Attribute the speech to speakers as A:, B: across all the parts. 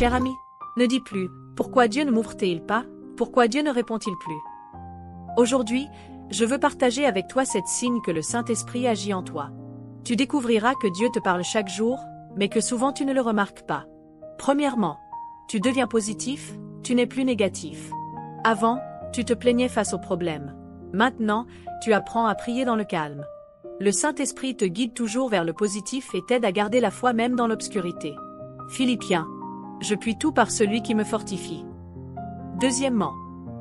A: Cher ami, ne dis plus « Pourquoi Dieu ne m'ouvre-t-il pas? Pourquoi Dieu ne répond-il plus ?» Aujourd'hui, je veux partager avec toi cette signe que le Saint-Esprit agit en toi. Tu découvriras que Dieu te parle chaque jour, mais que souvent tu ne le remarques pas. Premièrement, tu deviens positif, tu n'es plus négatif. Avant, tu te plaignais face aux problèmes. Maintenant, tu apprends à prier dans le calme. Le Saint-Esprit te guide toujours vers le positif et t'aide à garder la foi même dans l'obscurité. Philippiens. Je puis tout par celui qui me fortifie. Deuxièmement,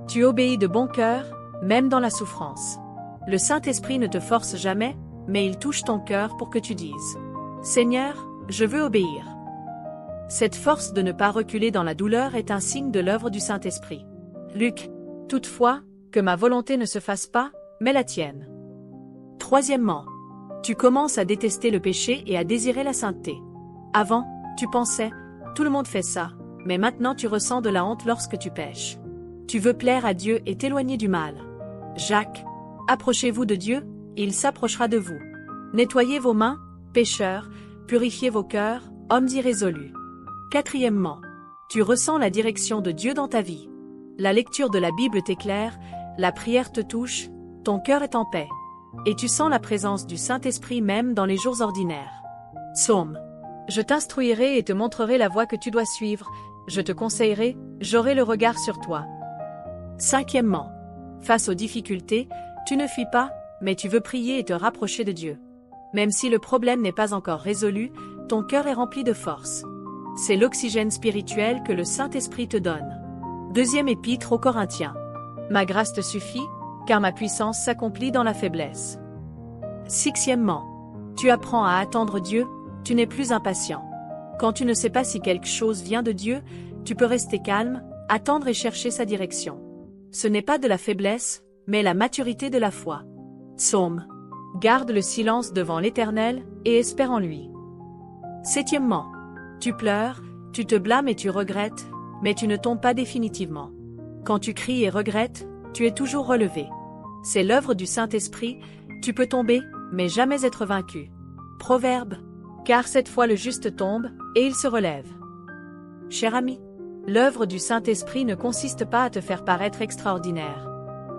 A: tu obéis de bon cœur, même dans la souffrance. Le Saint-Esprit ne te force jamais, mais il touche ton cœur pour que tu dises « Seigneur, je veux obéir ». Cette force de ne pas reculer dans la douleur est un signe de l'œuvre du Saint-Esprit. Luc. Toutefois, que ma volonté ne se fasse pas, mais la tienne. Troisièmement, tu commences à détester le péché et à désirer la sainteté. Avant, tu pensais « Tout le monde fait ça », mais maintenant tu ressens de la honte lorsque tu pèches. Tu veux plaire à Dieu et t'éloigner du mal. Jacques. Approchez-vous de Dieu, et il s'approchera de vous. Nettoyez vos mains, pécheurs, purifiez vos cœurs, hommes irrésolus. Quatrièmement, tu ressens la direction de Dieu dans ta vie. La lecture de la Bible t'éclaire, la prière te touche, ton cœur est en paix. Et tu sens la présence du Saint-Esprit même dans les jours ordinaires. Psaume. Je t'instruirai et te montrerai la voie que tu dois suivre, je te conseillerai, j'aurai le regard sur toi. Cinquièmement, face aux difficultés, tu ne fuis pas, mais tu veux prier et te rapprocher de Dieu. Même si le problème n'est pas encore résolu, ton cœur est rempli de force. C'est l'oxygène spirituel que le Saint-Esprit te donne. Deuxième épître aux Corinthiens. Ma grâce te suffit, car ma puissance s'accomplit dans la faiblesse. Sixièmement, tu apprends à attendre Dieu, tu n'es plus impatient. Quand tu ne sais pas si quelque chose vient de Dieu, tu peux rester calme, attendre et chercher sa direction. Ce n'est pas de la faiblesse, mais la maturité de la foi. Psaume. Garde le silence devant l'Éternel, et espère en lui. Septièmement, tu pleures, tu te blâmes et tu regrettes, mais tu ne tombes pas définitivement. Quand tu cries et regrettes, tu es toujours relevé. C'est l'œuvre du Saint-Esprit, tu peux tomber, mais jamais être vaincu. Proverbe. Car cette fois le juste tombe, et il se relève. Cher ami, l'œuvre du Saint-Esprit ne consiste pas à te faire paraître extraordinaire,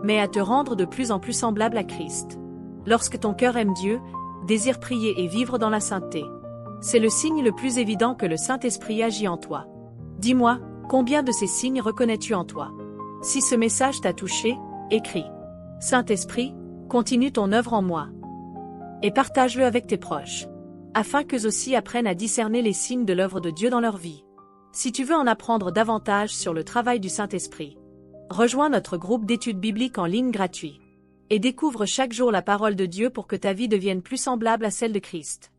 A: mais à te rendre de plus en plus semblable à Christ. Lorsque ton cœur aime Dieu, désire prier et vivre dans la sainteté, c'est le signe le plus évident que le Saint-Esprit agit en toi. Dis-moi, combien de ces signes reconnais-tu en toi? Si ce message t'a touché, écris « Saint-Esprit, continue ton œuvre en moi » et partage-le avec tes proches, afin qu'eux aussi apprennent à discerner les signes de l'œuvre de Dieu dans leur vie. Si tu veux en apprendre davantage sur le travail du Saint-Esprit, rejoins notre groupe d'études bibliques en ligne gratuit et découvre chaque jour la parole de Dieu pour que ta vie devienne plus semblable à celle de Christ.